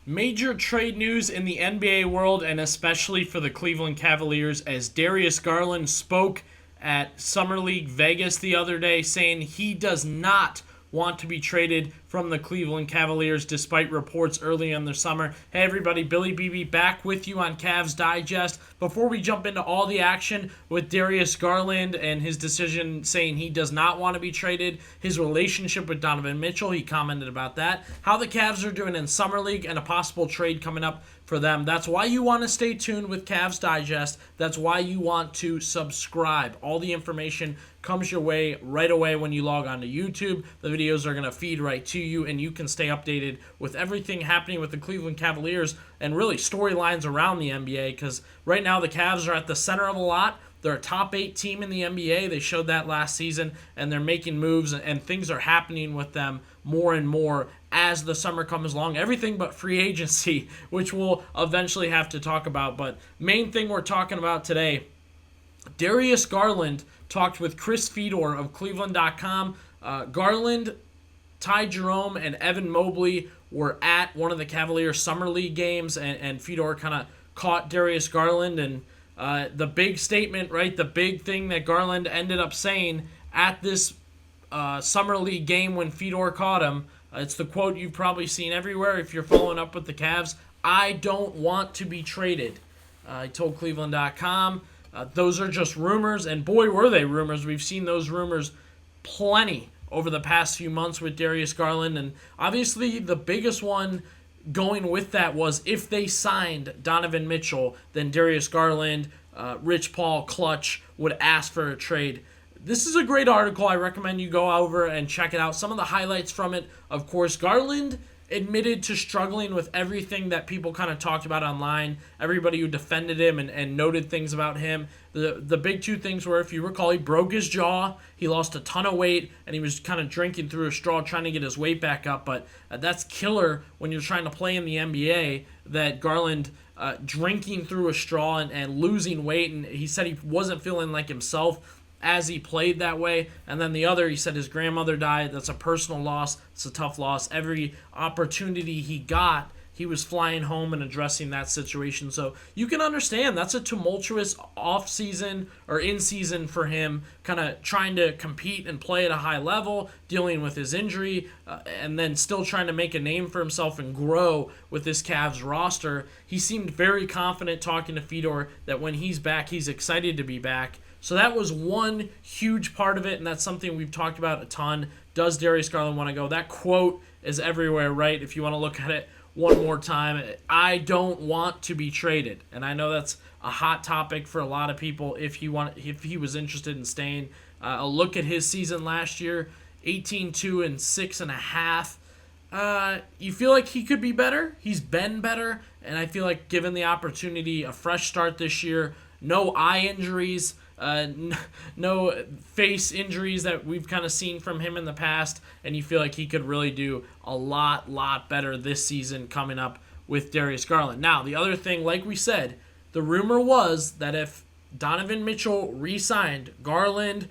Major trade news in the NBA world, and especially for the Cleveland Cavaliers, as Darius Garland spoke at Summer League Vegas the other day, saying he does not want to be traded from the Cleveland Cavaliers despite reports early in the summer. Hey everybody, Billy BB back with you on Cavs Digest. Before we jump into all the action with Darius Garland and his decision saying he does not want to be traded, his relationship with Donovan Mitchell, he commented about that, how the Cavs are doing in Summer League, and a possible trade coming up for them. That's why you want to stay tuned with Cavs Digest. That's why you want to subscribe. All the information comes your way right away when you log on to YouTube. The videos are going to feed right to you, and you can stay updated with everything happening with the Cleveland Cavaliers and really storylines around the NBA, because right now the Cavs are at the center of a lot. They're a top 8 team in the NBA. They showed that last season, and they're making moves, and things are happening with them more and more as the summer comes along. Everything but free agency, which we'll eventually have to talk about. But main thing we're talking about today, Darius Garland talked with Chris Fedor of Cleveland.com. Garland, Ty Jerome, and Evan Mobley were at one of the Cavaliers Summer League games, and Fedor kind of caught Darius Garland, and the big statement, right, the big thing that Garland ended up saying at this Summer League game when Fedor caught him, it's the quote you've probably seen everywhere if you're following up with the Cavs: "I don't want to be traded." He told Cleveland.com, those are just rumors, and boy, were they rumors. We've seen those rumors plenty over the past few months with Darius Garland, and obviously the biggest one going with that was if they signed Donovan Mitchell, then Darius Garland, Rich Paul, Clutch would ask for a trade. This is a great article. I recommend you go over and check it out. Some of the highlights from it, of course, Garland admitted to struggling with everything that people kind of talked about online. Everybody who defended him and noted things about him. The big two things were, if you recall, he broke his jaw, he lost a ton of weight, and he was kind of drinking through a straw trying to get his weight back up. But that's killer when you're trying to play in the NBA, that Garland drinking through a straw and losing weight. And he said he wasn't feeling like himself as he played that way. And then the other, he said his grandmother died. That's a personal loss. It's a tough loss. Every opportunity he got, he was flying home and addressing that situation. So you can understand that's a tumultuous off-season or in-season for him, kind of trying to compete and play at a high level, dealing with his injury, and then still trying to make a name for himself and grow with this Cavs roster. He seemed very confident talking to Fedor that when he's back, he's excited to be back. So that was one huge part of it, and that's something we've talked about a ton. Does Darius Garland want to go? That quote is everywhere, right? If you want to look at it one more time, "I don't want to be traded." And I know that's a hot topic for a lot of people if he was interested in staying. A look at his season last year, 18-2 and 6.5. You feel like he could be better. He's been better, and I feel like given the opportunity, a fresh start this year, no eye injuries, no face injuries that we've kind of seen from him in the past, and you feel like he could really do a lot better this season coming up with Darius Garland. Now, the other thing, like we said, the rumor was that if Donovan Mitchell re-signed, Garland,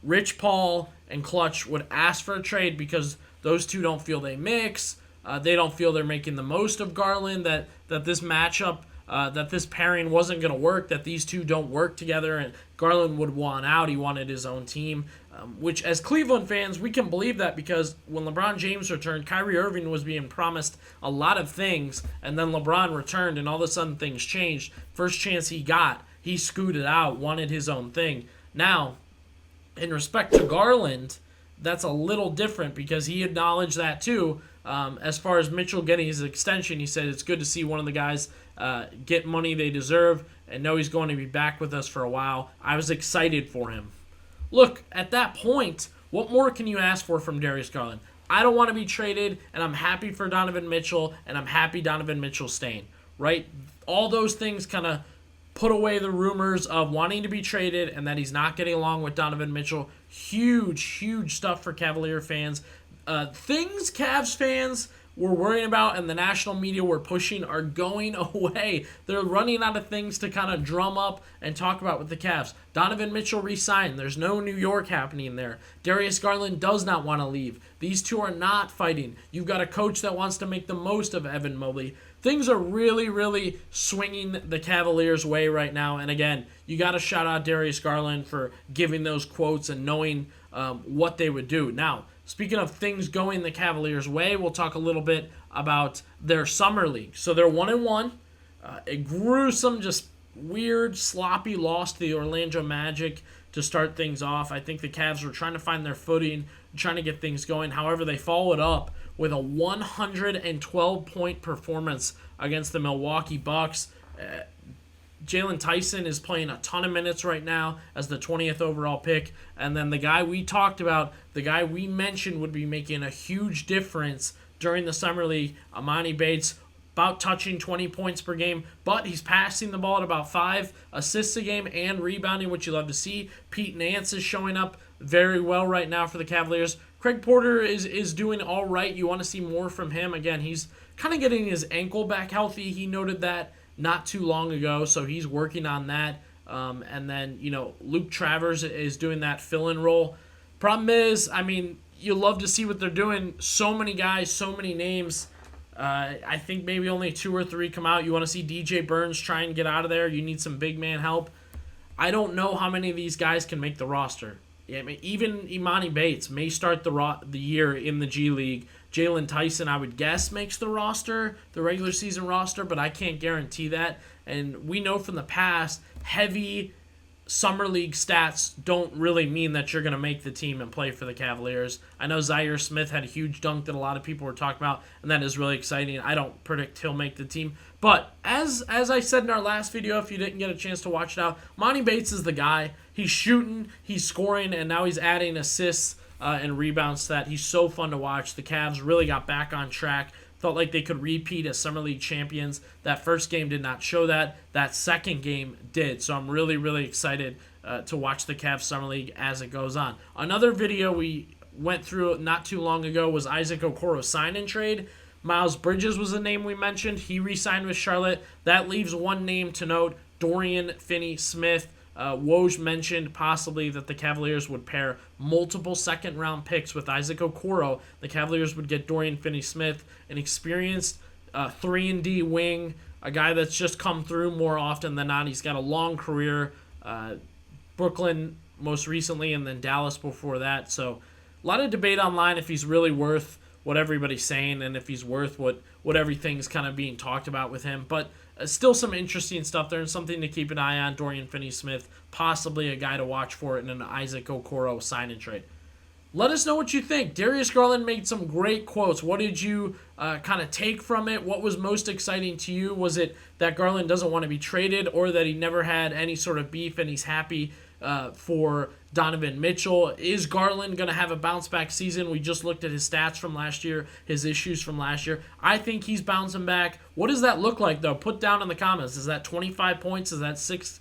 Rich Paul, and Clutch would ask for a trade because those two don't feel they mix. They don't feel they're making the most of Garland, that this matchup, that this pairing wasn't going to work, that these two don't work together, and Garland would want out. He wanted his own team, which as Cleveland fans, we can believe that because when LeBron James returned, Kyrie Irving was being promised a lot of things, and then LeBron returned, and all of a sudden things changed. First chance he got, he scooted out, wanted his own thing. Now, in respect to Garland, that's a little different because he acknowledged that too. As far as Mitchell getting his extension, he said it's good to see one of the guys get money they deserve and know he's going to be back with us for a while. I was excited for him. Look, at that point, what more can you ask for from Darius Garland? I don't want to be traded, and I'm happy for Donovan Mitchell, and I'm happy Donovan Mitchell's staying, right? All those things kind of put away the rumors of wanting to be traded and that he's not getting along with Donovan Mitchell. Huge stuff for Cavalier fans. Things Cavs fans we're worrying about and the national media we're pushing are going away. They're running out of things to kind of drum up and talk about with the Cavs. Donovan Mitchell re-signed. There's no New York happening there. Darius Garland does not want to leave. These two are not fighting. You've got a coach that wants to make the most of Evan Mobley. Things are really, really swinging the Cavaliers' way right now. And again, you got to shout out Darius Garland for giving those quotes and knowing what they would do. Now, speaking of things going the Cavaliers' way, we'll talk a little bit about their summer league. So they're 1-1. A gruesome, just weird, sloppy loss to the Orlando Magic to start things off. I think the Cavs were trying to find their footing, trying to get things going. However, they followed up with a 112-point performance against the Milwaukee Bucks. Jalen Tyson is playing a ton of minutes right now as the 20th overall pick. And then the guy we talked about, the guy we mentioned would be making a huge difference during the Summer League, Emoni Bates, about touching 20 points per game, but he's passing the ball at about 5 assists a game and rebounding, which you love to see. Pete Nance is showing up very well right now for the Cavaliers. Craig Porter is doing all right. You want to see more from him. Again, he's kind of getting his ankle back healthy. He noted that not too long ago, so he's working on that. And then, Luke Travers is doing that fill-in role. Problem is, you love to see what they're doing. So many guys, so many names. I think maybe only 2 or 3 come out. You want to see DJ Burns try and get out of there. You need some big man help. I don't know how many of these guys can make the roster. Even Emoni Bates may start the year in the G League. Jalen Tyson, I would guess, makes the roster, the regular season roster, but I can't guarantee that. And we know from the past, heavy Summer League stats don't really mean that you're going to make the team and play for the Cavaliers. I know Zaire Smith had a huge dunk that a lot of people were talking about, and that is really exciting. I don't predict he'll make the team. But as I said in our last video, if you didn't get a chance to watch it out, Emoni Bates is the guy. He's shooting, he's scoring, and now he's adding assists and rebounds to that. He's so fun to watch. The Cavs really got back on track. Felt like they could repeat as Summer League champions. That first game did not show that. That second game did. So I'm really, really excited to watch the Cavs Summer League as it goes on. Another video we went through not too long ago was Isaac Okoro sign and trade. Miles Bridges was the name we mentioned. He re-signed with Charlotte. That leaves one name to note, Dorian Finney-Smith. Woj mentioned possibly that the Cavaliers would pair multiple second-round picks with Isaac Okoro. The Cavaliers would get Dorian Finney-Smith, an experienced 3-and-D wing, a guy that's just come through more often than not. He's got a long career, Brooklyn most recently, and then Dallas before that. So a lot of debate online if he's really worth what everybody's saying and if he's worth what everything's kind of being talked about with him. But still some interesting stuff there and something to keep an eye on. Dorian Finney-Smith, possibly a guy to watch for in an Isaac Okoro sign and trade. Let us know what you think. Darius Garland made some great quotes. What did you kind of take from it? What was most exciting to you? Was it that Garland doesn't want to be traded or that he never had any sort of beef and he's happy for Donovan Mitchell? Is Garland going to have a bounce-back season? We just looked at his stats from last year, his issues from last year. I think he's bouncing back. What does that look like, though? Put down in the comments. Is that 25 points? Is that 6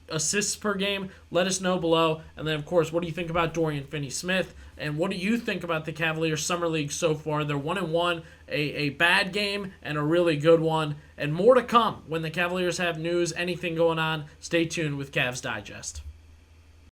assists per game? Let us know below. And then, of course, what do you think about Dorian Finney-Smith? And what do you think about the Cavaliers Summer League so far? They're 1-1, a bad game and a really good one. And more to come when the Cavaliers have news, anything going on. Stay tuned with Cavs Digest.